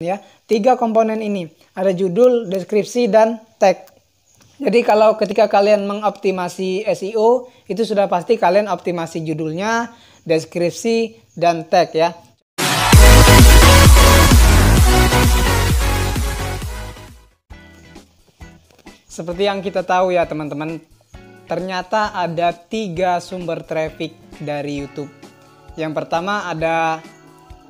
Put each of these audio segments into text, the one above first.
ya. 3 komponen ini, ada judul, deskripsi, dan tag. Jadi kalau ketika kalian mengoptimasi SEO, itu sudah pasti kalian optimasi judulnya, deskripsi, dan tag ya. Seperti yang kita tahu ya teman-teman, ternyata ada 3 sumber traffic dari YouTube. Yang pertama ada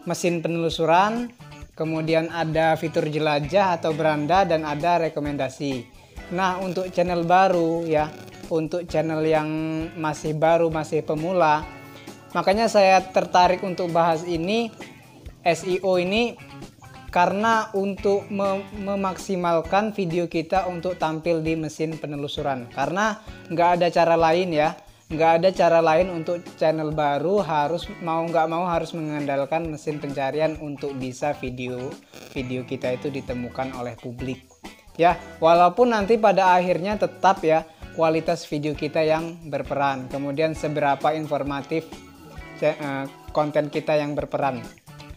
mesin penelusuran, kemudian ada fitur jelajah atau beranda, dan ada rekomendasi. Nah, untuk channel baru ya, untuk channel yang masih baru, masih pemula, makanya saya tertarik untuk bahas ini, SEO ini, karena untuk memaksimalkan video kita untuk tampil di mesin penelusuran. Karena nggak ada cara lain ya, nggak ada cara lain untuk channel baru, harus mau nggak mau harus mengandalkan mesin pencarian untuk bisa video kita itu ditemukan oleh publik ya. Walaupun nanti pada akhirnya tetap ya kualitas video kita yang berperan, kemudian seberapa informatif konten kita yang berperan.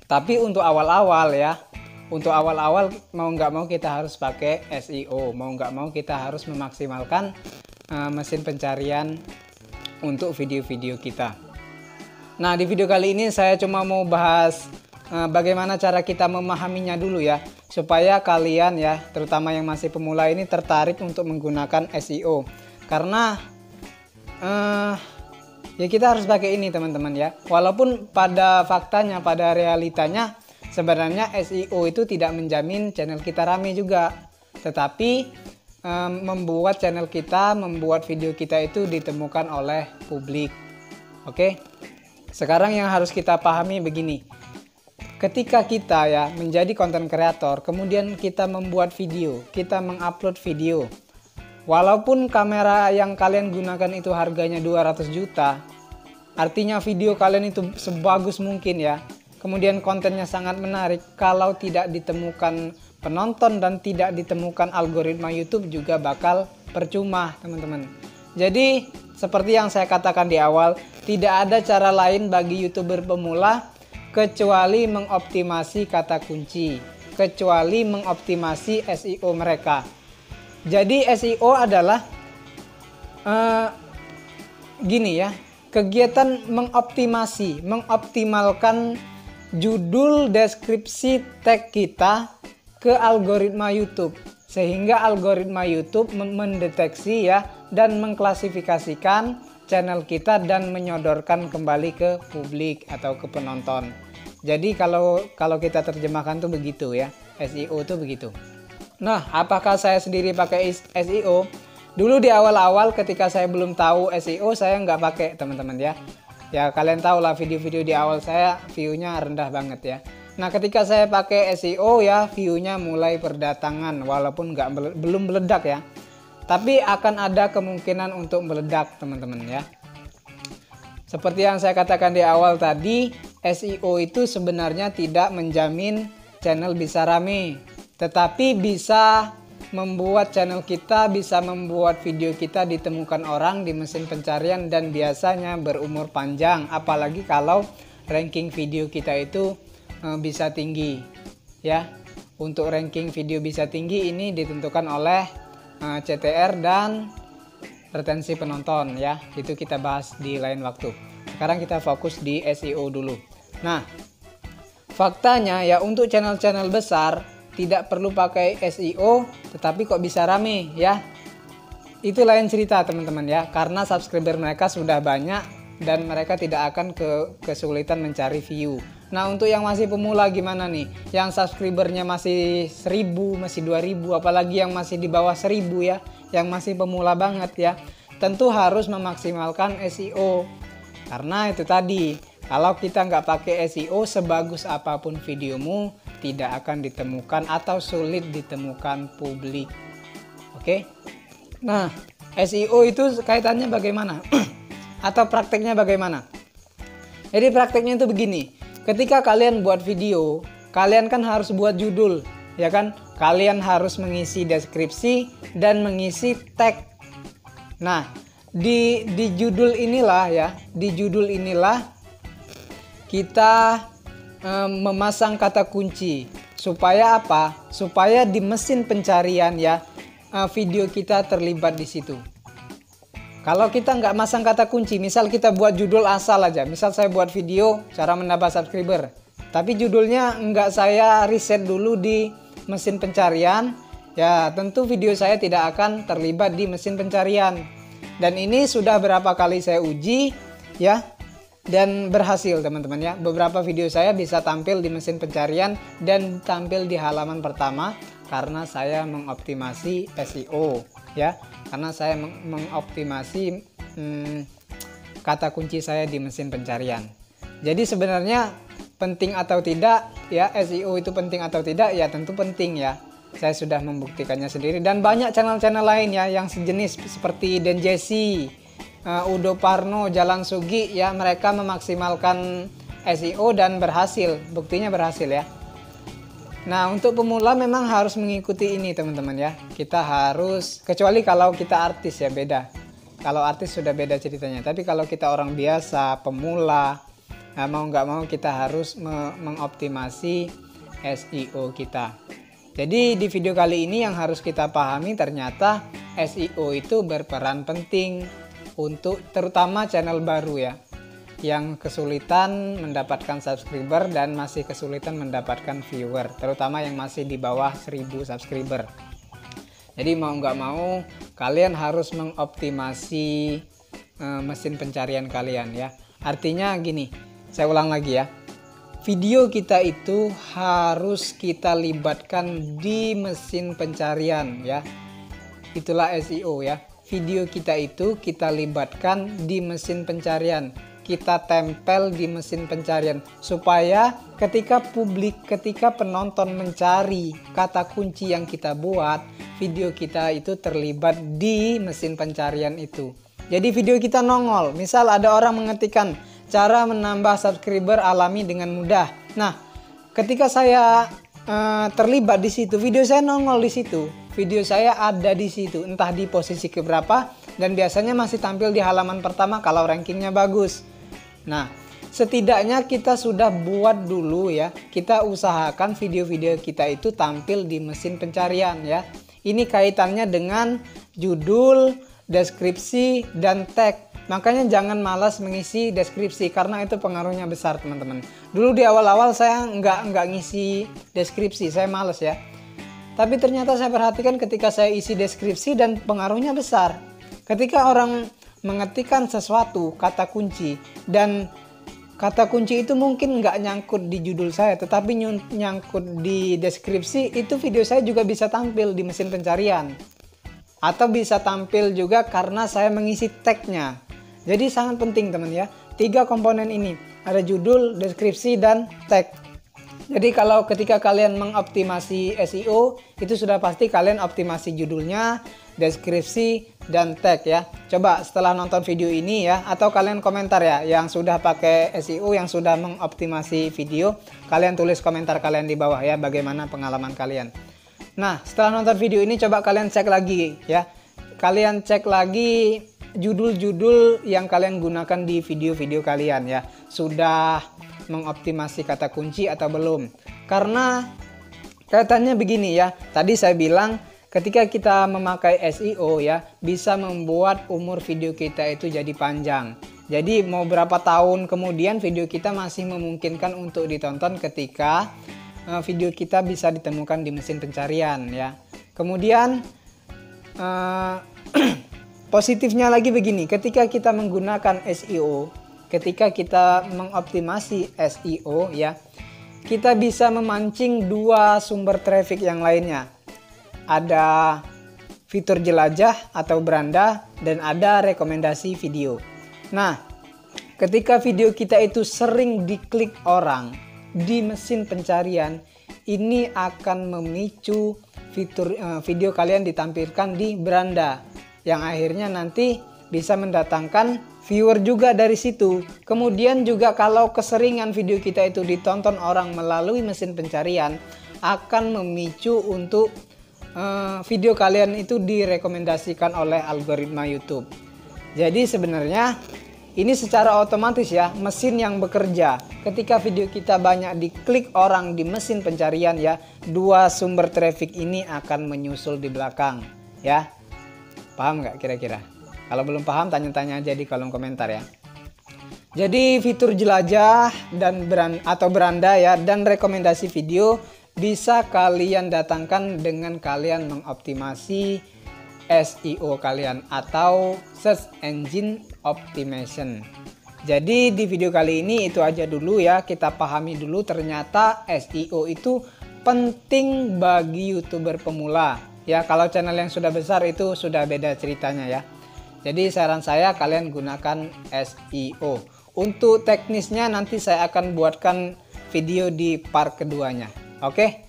Tapi untuk awal-awal ya, untuk awal-awal mau nggak mau kita harus pakai SEO, mau nggak mau kita harus memaksimalkan mesin pencarian untuk video-video kita. Nah, di video kali ini saya cuma mau bahas bagaimana cara kita memahaminya dulu ya, supaya kalian ya, terutama yang masih pemula ini tertarik untuk menggunakan SEO. Karena ya kita harus pakai ini teman-teman ya. Walaupun pada faktanya, pada realitanya sebenarnya SEO itu tidak menjamin channel kita rame juga, tetapi membuat channel kita, membuat video kita itu ditemukan oleh publik. Oke, sekarang yang harus kita pahami begini, ketika kita ya menjadi content creator, kemudian kita membuat video, kita mengupload video, walaupun kamera yang kalian gunakan itu harganya 200 juta, artinya video kalian itu sebagus mungkin ya, kemudian kontennya sangat menarik, kalau tidak ditemukan penonton dan tidak ditemukan algoritma YouTube juga bakal percuma teman-teman. Jadi seperti yang saya katakan di awal, tidak ada cara lain bagi YouTuber pemula kecuali mengoptimasi kata kunci, kecuali mengoptimasi SEO mereka. Jadi SEO adalah gini ya, kegiatan mengoptimalkan judul, deskripsi, tag kita ke algoritma YouTube, sehingga algoritma YouTube mendeteksi ya dan mengklasifikasikan channel kita dan menyodorkan kembali ke publik atau ke penonton. Jadi kalau kita terjemahkan tuh begitu ya, SEO tuh begitu. Nah, apakah saya sendiri pakai SEO? Dulu di awal-awal ketika saya belum tahu SEO, saya nggak pakai teman-teman ya. Ya kalian tahu lah video-video di awal saya view-nya rendah banget ya. Nah, ketika saya pakai SEO ya, view-nya mulai berdatangan, walaupun belum meledak ya. Tapi akan ada kemungkinan untuk meledak teman-teman ya. Seperti yang saya katakan di awal tadi, SEO itu sebenarnya tidak menjamin channel bisa rame, tetapi bisa membuat channel kita, bisa membuat video kita ditemukan orang di mesin pencarian dan biasanya berumur panjang, apalagi kalau ranking video kita itu bisa tinggi ya. Untuk ranking video bisa tinggi ini ditentukan oleh CTR dan retensi penonton ya. Itu kita bahas di lain waktu. Sekarang kita fokus di SEO dulu. Nah, faktanya ya untuk channel-channel besar tidak perlu pakai SEO, tetapi kok bisa rame ya. Itu lain cerita teman-teman ya, karena subscriber mereka sudah banyak dan mereka tidak akan kesulitan mencari view. Nah, untuk yang masih pemula gimana nih? Yang subscribernya masih 1000, masih 2000, apalagi yang masih di bawah 1000 ya, yang masih pemula banget ya. Tentu harus memaksimalkan SEO. Karena itu tadi, kalau kita nggak pakai SEO, sebagus apapun videomu tidak akan ditemukan atau sulit ditemukan publik. Oke? Nah, SEO itu kaitannya bagaimana? Atau prakteknya bagaimana? Jadi prakteknya itu begini. Ketika kalian buat video, kalian kan harus buat judul, ya kan? Kalian harus mengisi deskripsi dan mengisi tag. Nah, di judul inilah ya, di judul inilah kita memasang kata kunci Supaya apa? Supaya di mesin pencarian ya video kita terlibat di situ. Kalau kita nggak masang kata kunci, misal kita buat judul asal aja, misal saya buat video cara menambah subscriber, tapi judulnya nggak saya riset dulu di mesin pencarian, ya tentu video saya tidak akan terlibat di mesin pencarian. Dan ini sudah berapa kali saya uji ya, dan berhasil teman-teman ya. Beberapa video saya bisa tampil di mesin pencarian dan tampil di halaman pertama karena saya mengoptimasi SEO ya, karena saya mengoptimasi kata kunci saya di mesin pencarian. Jadi sebenarnya penting atau tidak ya, SEO itu penting atau tidak ya, tentu penting ya. Saya sudah membuktikannya sendiri, dan banyak channel-channel lain ya yang sejenis seperti Den Jesse, Udo Parno, Jalan Sugi ya, mereka memaksimalkan SEO dan berhasil, buktinya berhasil ya. Nah, untuk pemula memang harus mengikuti ini teman-teman ya. Kita harus, kecuali kalau kita artis ya beda. Kalau artis sudah beda ceritanya. Tapi kalau kita orang biasa, pemula, mau nggak mau kita harus mengoptimasi SEO kita. Jadi di video kali ini yang harus kita pahami, ternyata SEO itu berperan penting untuk terutama channel baru ya, yang kesulitan mendapatkan subscriber dan masih kesulitan mendapatkan viewer, terutama yang masih di bawah 1000 subscriber. Jadi mau nggak mau kalian harus mengoptimasi mesin pencarian kalian ya. Artinya gini, saya ulang lagi ya, video kita itu harus kita libatkan di mesin pencarian ya. Itulah SEO ya, video kita itu kita libatkan di mesin pencarian, kita tempel di mesin pencarian, supaya ketika penonton mencari kata kunci yang kita buat, video kita itu terlibat di mesin pencarian itu. Jadi video kita nongol, misal ada orang mengetikkan cara menambah subscriber alami dengan mudah. Nah, ketika saya terlibat di situ, video saya nongol di situ, video saya ada di situ, entah di posisi keberapa, dan biasanya masih tampil di halaman pertama kalau rankingnya bagus. Nah, setidaknya kita sudah buat dulu ya, kita usahakan video-video kita itu tampil di mesin pencarian ya. Ini kaitannya dengan judul, deskripsi, dan tag. Makanya jangan malas mengisi deskripsi karena itu pengaruhnya besar teman-teman. Dulu di awal-awal saya nggak ngisi deskripsi, saya males ya. Tapi ternyata saya perhatikan ketika saya isi deskripsi dan pengaruhnya besar. Ketika orang mengetikkan sesuatu kata kunci dan kata kunci itu mungkin nggak nyangkut di judul saya, tetapi nyangkut di deskripsi, itu video saya juga bisa tampil di mesin pencarian. Atau bisa tampil juga karena saya mengisi tagnya. Jadi sangat penting teman ya, 3 komponen ini, ada judul, deskripsi, dan tag. Jadi kalau ketika kalian mengoptimasi SEO, itu sudah pasti kalian optimasi judulnya, deskripsi, dan tag ya. Coba setelah nonton video ini ya, atau kalian komentar ya, yang sudah pakai SEO, yang sudah mengoptimasi video, kalian tulis komentar kalian di bawah ya, bagaimana pengalaman kalian. Nah, setelah nonton video ini coba kalian cek lagi ya. Kalian cek lagi judul-judul yang kalian gunakan di video-video kalian ya. Sudah mengoptimasi kata kunci atau belum? Karena kaitannya begini ya. Tadi saya bilang ketika kita memakai SEO ya, bisa membuat umur video kita itu jadi panjang. Jadi mau berapa tahun kemudian video kita masih memungkinkan untuk ditonton ketika video kita bisa ditemukan di mesin pencarian ya. Kemudian positifnya lagi begini, ketika kita menggunakan SEO, ketika kita mengoptimasi SEO ya, kita bisa memancing 2 sumber traffic yang lainnya. Ada fitur jelajah atau beranda dan ada rekomendasi video. Nah, ketika video kita itu sering diklik orang di mesin pencarian, ini akan memicu fitur video kalian ditampilkan di beranda, yang akhirnya nanti bisa mendatangkan viewer juga dari situ. Kemudian juga kalau keseringan video kita itu ditonton orang melalui mesin pencarian, akan memicu untuk video kalian itu direkomendasikan oleh algoritma YouTube. Jadi sebenarnya Ini secara otomatis ya, mesin yang bekerja. Ketika video kita banyak diklik orang di mesin pencarian ya, 2 sumber traffic ini akan menyusul di belakang ya. Paham nggak kira-kira? Kalau belum paham tanya-tanya aja di kolom komentar ya. Jadi fitur jelajah dan beranda ya dan rekomendasi video bisa kalian datangkan dengan kalian mengoptimasi SEO kalian atau Search Engine Optimization. Jadi di video kali ini itu aja dulu ya, kita pahami dulu ternyata SEO itu penting bagi YouTuber pemula. Ya kalau channel yang sudah besar itu sudah beda ceritanya ya. Jadi saran saya kalian gunakan SEO. Untuk teknisnya nanti saya akan buatkan video di part keduanya. Oke,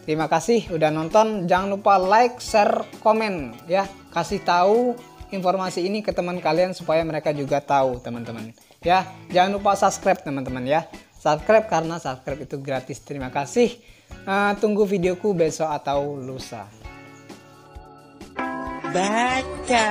terima kasih udah nonton. Jangan lupa like, share, komen ya. Kasih tahu informasi ini ke teman kalian supaya mereka juga tahu teman-teman. Ya, jangan lupa subscribe teman-teman ya. Subscribe karena subscribe itu gratis. Terima kasih. Tunggu videoku besok atau lusa. Baca.